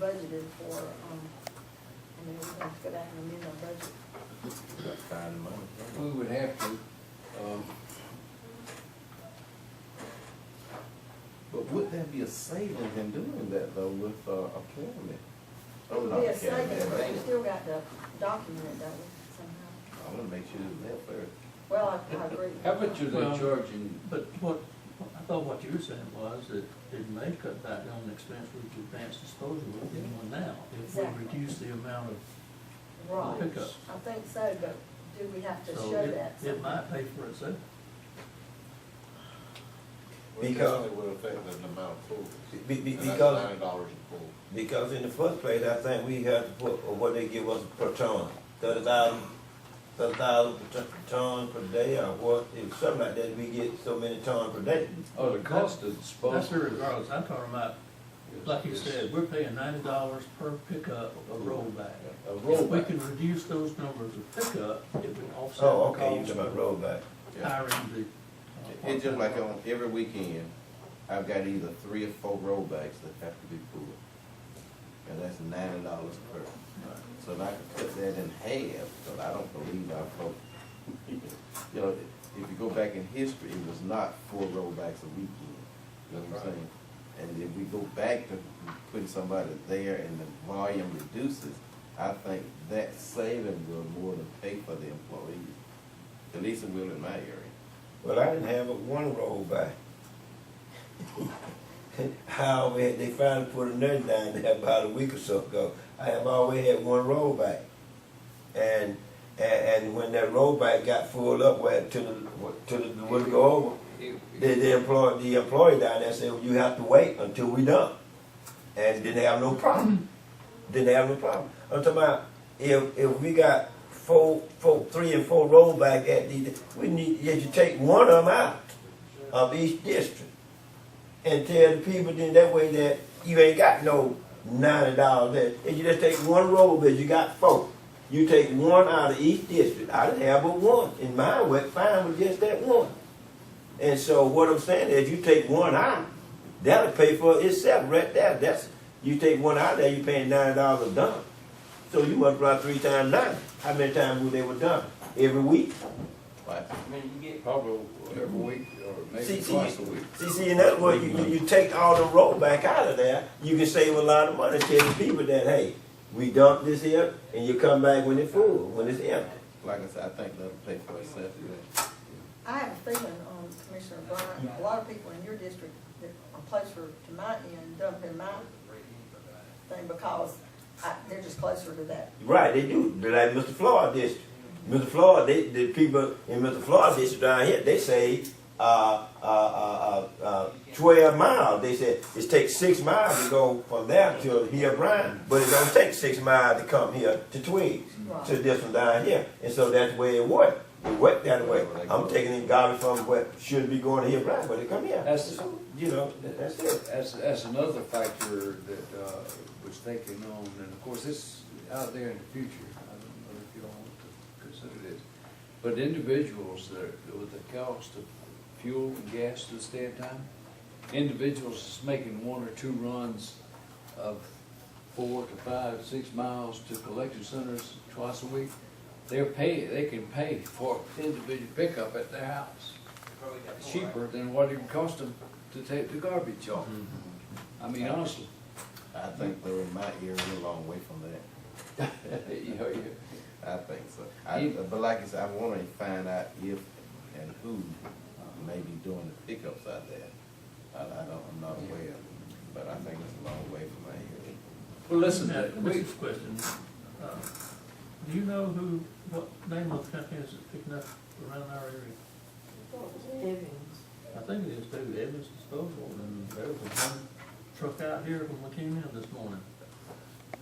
budgeted for, I mean, we're going to go down and amend our budget. Gotta find the money. We would have to, But would there be a savings in doing that though with Academy? It would be a savings, but we still got to document it, don't we, somehow? I wanna make sure it's there first. Well, I agree. how much are Well, they charging? But I thought what you were saying was that it may cut back on the expense with advanced disposal we're getting one now. If we Exactly. reduce the amount of Right. pickups. I think so, but do we have to So show that? it might pay for itself. Because- It will affect the amount of pools. Because, $90 a pool. because in the first place, I think we have to put what they give us per ton, 30,000 per ton per day, or what, it's something like that, we get so many tons per day. Oh, the cost of That's disposal. regardless. I'm talking about, like you said, we're paying $90 per pickup of rollback. A If we rollback. can reduce those numbers of pickup, it would offset Oh, the okay, you cost talking about of rollback. hiring the. It's just like on every weekend, I've got either 3 or 4 rollbacks that have to be pulled. And that's $90 per. So if I could cut that in half, but I don't believe our folks, you know, if you go back in history, it was not 4 rollbacks a weekend. You know what I'm saying? And if we go back to putting somebody there and the volume reduces, I think that saving will more than pay for the employees. At least it will in my area. Well, I didn't have but one rollback. How they finally put another down there about a week or so ago. I have always had one rollback. And when that rollback got full up, where to the would go over, the employee down there said, well, you have to wait until we done. And didn't have no problem. Didn't have no problem. I'm talking about if we got 3 and 4 rollback at we need you to take one of them out of each district and tell the people then that way that you ain't got no $90 there. If you just take one rollback, you got 4. You take one out of each district. I didn't have but one. In mine went fine with just that one. And so what I'm saying is you take one out, that'll pay for itself right there. That's you take one out there, you're paying $90 a done. So you multiply 3 times 9. How many times they were done? Every week? Right? I mean, you get probably every week or maybe See, twice a week. See, in other words, you take all the rollback out of there, you can save a lot of money. Tell the people that, hey, we dump this here, and you come back when it's full, when it's empty. Like I said, I think that'll pay for itself. I have a feeling, Commissioner Bryant, a lot of people in your district that are closer to my end dump in my thing because they're just closer to that. Right, they do. They're like Mr. Floyd district. Mr. Floyd, the people in Mr. Floyd district down here, they say 12 miles. They said it takes 6 miles to go from there to here, Bryan, but it don't take 6 miles to come here to Twigs, Right. to this one down here. And so that's the way it worked. It worked that way. I'm taking in garbage from what should be going to here, Bryan, but it come here. That's- So, you know, that's it. That's another factor that was taken on, and of course, this out there in the future, I don't know if you all want to consider this. But individuals that, with the cost of fuel and gas to the stand time, individuals making 1 or 2 runs of 4 to 5, 6 miles to collection centers twice a week, they can pay for individual pickup at their house. Cheaper than what it would cost them to take the garbage off. I mean, honestly, I think they're in my area a long way from that. you know, I think so. But like I said, I want to find out if and who may be doing the pickups out there. I'm not aware, but I think it's a long way from my area. well, listen, Let me ask you a question. Do you know what name of the company is picking up around our area? I think it is too, Evans Disposal, and there was one truck out here from McKinney this morning.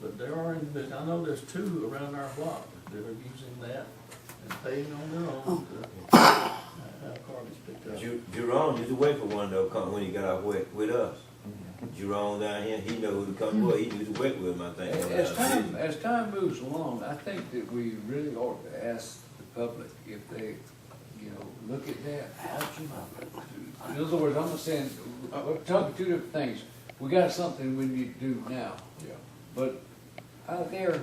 But there are individuals, I know there's 2 around our block that are using that and paying on their own to have garbage picked up. Jerome used to wait for one though, come when he got off with us. Jerome down here, he know who to come with. He used to work with him, I think. as time moves along, I think that we really ought to ask the public if they, you know, look at that. In other words, I'm not saying, we're talking 2 different things. We got something we need to do now. Yeah. But out there,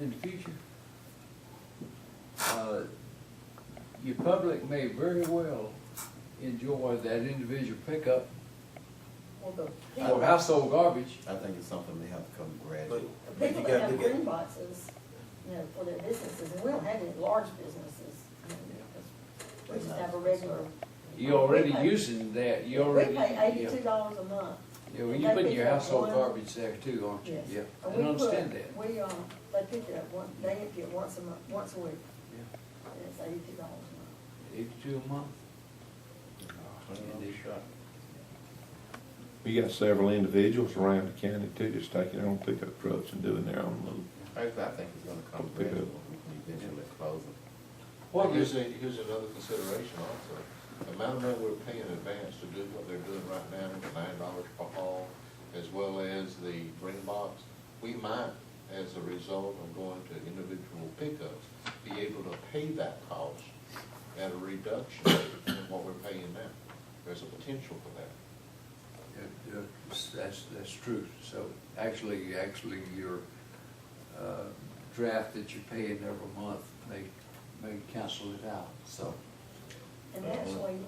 in the future, your public may very well enjoy that individual pickup Well, the for people, household garbage. I think it's something they have to come But, gradually. the but people you that gotta have look at, green boxes, you know, for their businesses, and we don't have any large businesses. I mean, we just have a regular. You're already We pay- using that, you We already. pay yeah. $82 a month. Yeah, well, And you they put pick your up household one- garbage there too, aren't you? Yes. Yeah, And I we understand put- that. We, they pick it up they empty it once a month, once a week, Yeah. and it's $82 a month. 82 a month? Indeed. We got several individuals around the county too, just taking their own pickup trucks and doing their own move. Actually, I think it's gonna come Pick up. gradually, we can eventually close them. What Here's, is, here's another consideration also. The amount of money we're paying in advance to do what they're doing right now, the $9 per haul, as well as the green box, we might, as a result of going to individual pickups, be able to pay that cost at a reduction in what we're paying now. There's a potential for that. that's true. So actually your draft that you're paying every month may cancel it out, so. And actually,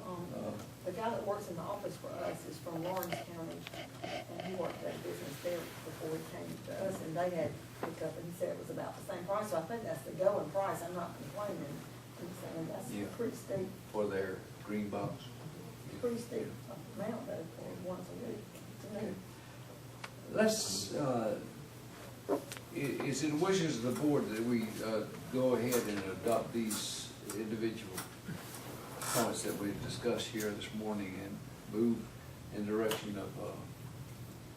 the guy that works in the office for us is from Lawrence County, and he worked that business there before he came to us, and they had picked up, and he said it was about the same price, so I think that's the going price, I'm not complaining. I'm saying that's Yeah. pretty steep, For their green box. pretty steep amount though, for once a week, to me. Let's, is it wishes of the board that we go ahead and adopt these individual points that we've discussed here this morning and move in the direction of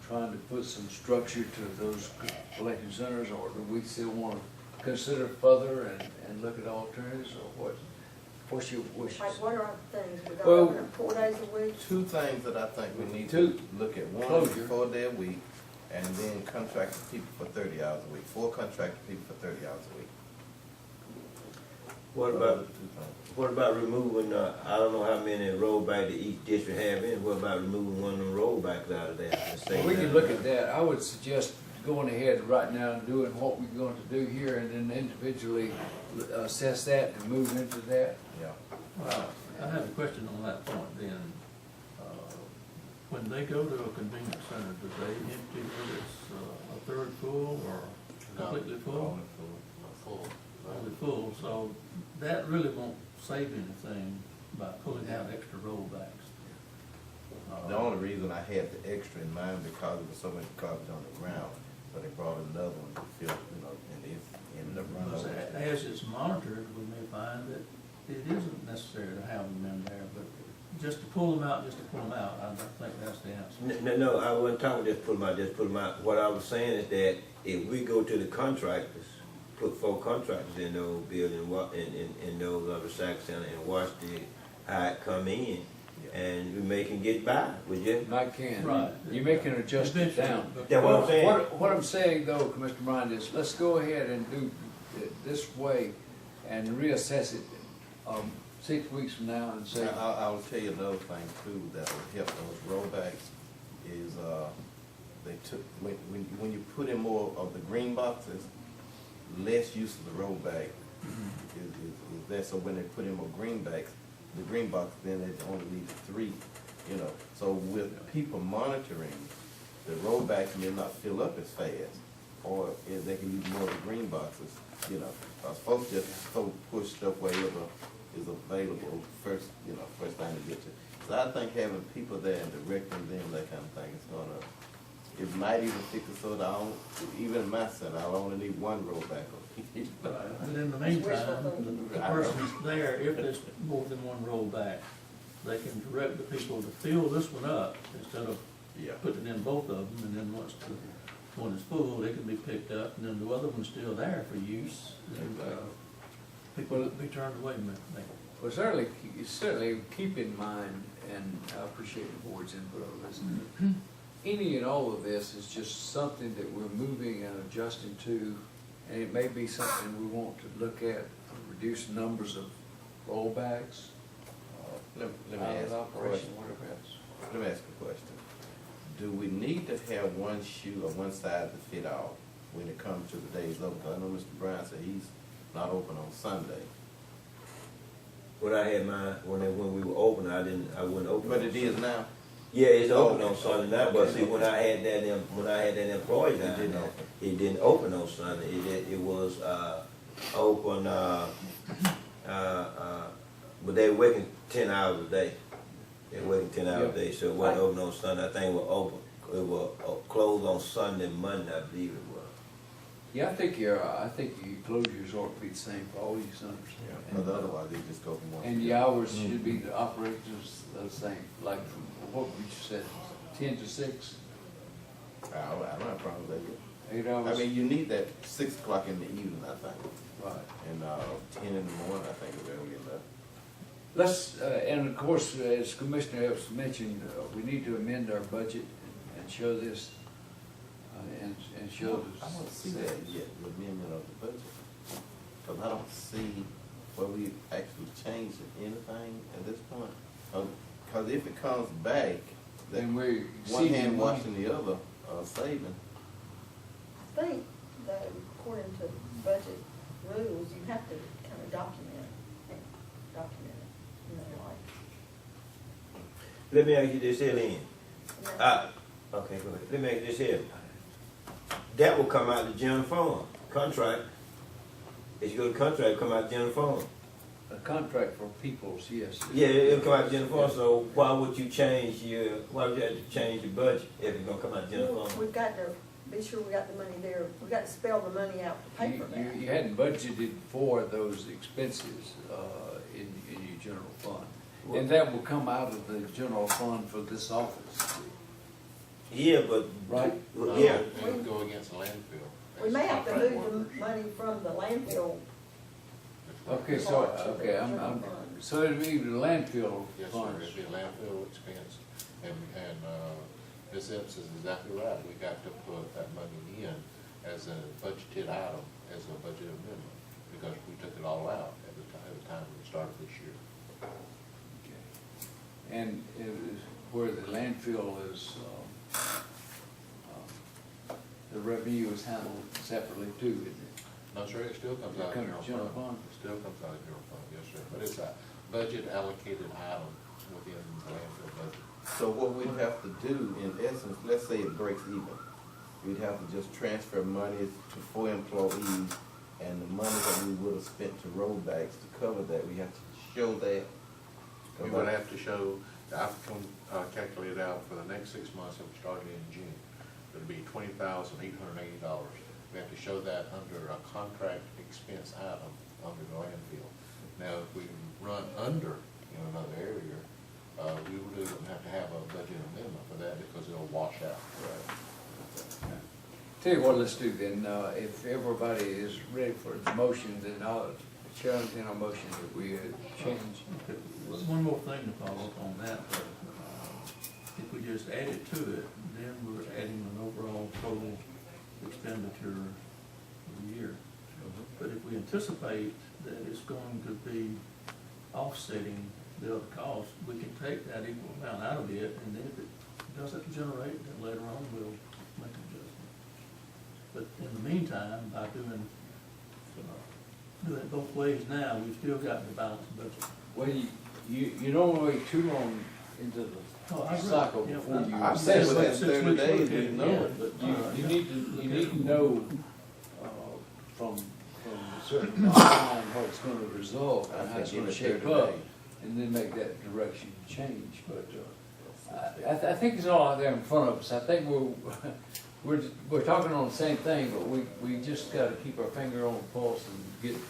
trying to put some structure to those collection centers, or do we still want to consider further and look at alternatives, or what's your wishes? Like, what are our things, we got Well- open up 4 days a week? Two things that I think we need Two. to look at. One, Closure. 4 day a week, and then contracted people for 30 hours a week. 4 contracted people for 30 hours a week. what Those are about, the 2 things. what about removing, I don't know how many rollback that each district have in, what about removing one of them rollbacks out of there? Let's say We can that- look at that. I would suggest going ahead right now and doing what we're going to do here, and then individually assess that and move into that. Yeah. Well, I have a question on that point then. When they go to a convenience center, do they empty whether it's a third full or completely full? Only full. Only full, so that really won't save anything by pulling out extra rollbacks. The only reason I had the extra in mind because there was so much garbage on the ground, so they brought another one to fill, and it ended up running Because over. as it's monitored, we may find that it isn't necessary to have them in there, but just to pull them out, I don't think that's the answer. No, I wasn't talking just put them out. What I was saying is that if we go to the contractors, put 4 contractors in those buildings, in those other recycle center and watch how it come in, and we make it get by, would you? I can. Right. You make an adjustment down. That's what I'm saying. What I'm saying though, Commissioner Bryant, is let's go ahead and do it this way and reassess it 6 weeks from now and say, I'll tell you another thing too that will help those rollbacks is, they took, when you put in more of the green boxes, less use of the rollback is there, so when they put in more greenbacks, the green box, then it only needs 3, So with people monitoring, the rollbacks may not fill up as fast, or if they can use more of the green boxes, because folks just so push stuff wherever is available first, first thing to get to. So I think having people there and directing them, that kind of thing, it might even fix it so that even in my center, I'll only need 1 rollback. But in the meantime, the person's there, if there's more than 1 rollback, they can direct the people to fill this one up instead of Yeah. putting in both of them, and then once the one is full, it can be picked up, and then the other one's still there for use. And, people will be turned away, maybe. well, certainly keep in mind, and I appreciate the board's input on this. Any and all of this is just something that we're moving and adjusting to, and it may be something we want to look at, reduce numbers of rollbacks, Let me out ask of a operation, question. whatever else. Let me ask a question. do we need to have one shoe or one side to fit all when it comes to the days open? 'Cause I know Mr. Brown said he's not open on Sunday. When I had mine, when we were open, I wouldn't open. But on it is Sunday. now. Yeah, it's open on Okay. Sunday now, but see, when I had that employee It down didn't there, open. it didn't open on Sunday. It was, open, but they were working 10 hours a day. They were working 10 hours a day, so it wasn't open on Sunday. I think it was open. It was closed on Sunday, Monday, I believe it was. Yeah, I think your closures ought to be the same for all your centers. Because otherwise they just go from one. And the hours should be, the operations the same, like, from, what would you say, 10 to 6, I don't have a problem with that. 8 I hours? mean, you need that 6 o'clock in the evening, I think, Right. and 10 in the morning, I think is early enough. Let's, and of course, as Commissioner Epps mentioned, we need to amend our budget and show this, and show I this. don't see that yet, the amendment of the budget, because I don't see where we actually changed anything at this point. Because if it comes back, that And we one see hand the money. washing the other, saving. I think that according to budget rules, you have to kind of document it, you know, Let me ask you this here, Lynn. like. Okay, go ahead. Let me ask you this here. That will come out of the general fund, contract. If you go to contract, it'll come out of the general fund. A contract for peoples, yes. Yeah, it'll come out of the general fund, so why would you why would you have to change your budget if it's gonna come out of the general Well, fund? we've got to be sure we got the money there, we got to spell the money out to pay for that. You hadn't budgeted for those expenses, in your general fund. And that will come out of the general fund for this office. Yeah, but. Right. Yeah. It would go against the landfill. We may have to Contract move workers. the money from the landfill. Okay, so, okay, so it'd be the landfill Yes, sir, funds. it'd be a landfill expense, and, Ms. Epps is exactly right, we got to put that money in as a budgeted item, as a budget amendment, because we took it all out at the time we started this year. Okay. And it is where the landfill is, the revenue is handled separately too, isn't it? No, sir, it still comes It out of comes general general fund. fund? It still comes out of general fund, yes, sir, but it's a budget allocated item within the landfill budget. So what we'd have to do, in essence, let's say it breaks even, we'd have to just transfer money to 4 employees, and the money that we would have spent to rollbacks to cover that, we have to show that. We would have to show, I've calculated out for the next 6 months, that we started in June, it'd be $20,880. We have to show that under a contract expense item under the landfill. Now, if we run under in another area, we really wouldn't have to have a budget amendment for that because it'll wash out. Tell you what, let's do then, if everybody is ready for the motion, then I'll, Chair, entertain a motion that we change. One more thing to follow up on that, if we just add it to it, then we're adding an overall total expenditure for the year. But if we anticipate that it's going to be offsetting the other costs, we can take that equal amount out of it, and then if it doesn't generate, then later on we'll make adjustments. But in the meantime, by doing it both ways now, we've still got the balanced budget. Well, you don't want to wait too long into Oh, I the agree. cycle Yeah, before you. I say say what within Six 30 weeks days, later, we yeah, know it. but, You need to know, from a certain amount of time what it's gonna result and how it's gonna shape up, and then make that direction change, but, I think it's all out there in front of us. I think we're talking on the same thing, but we just gotta keep our finger on the pulse and get,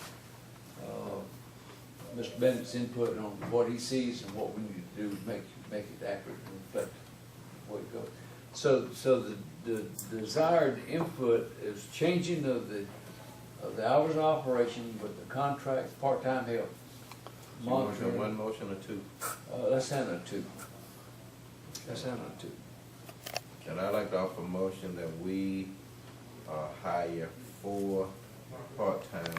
Mr. Bennett's input on what he sees and what we need to do to make it accurate and reflect where it goes. So the desired input is changing of the hours of operation with the contract, part-time help. You want to do Monitoring. one motion or two? Let's handle it two. Let's handle it two. And I'd like to offer a motion that we hire 4 part-time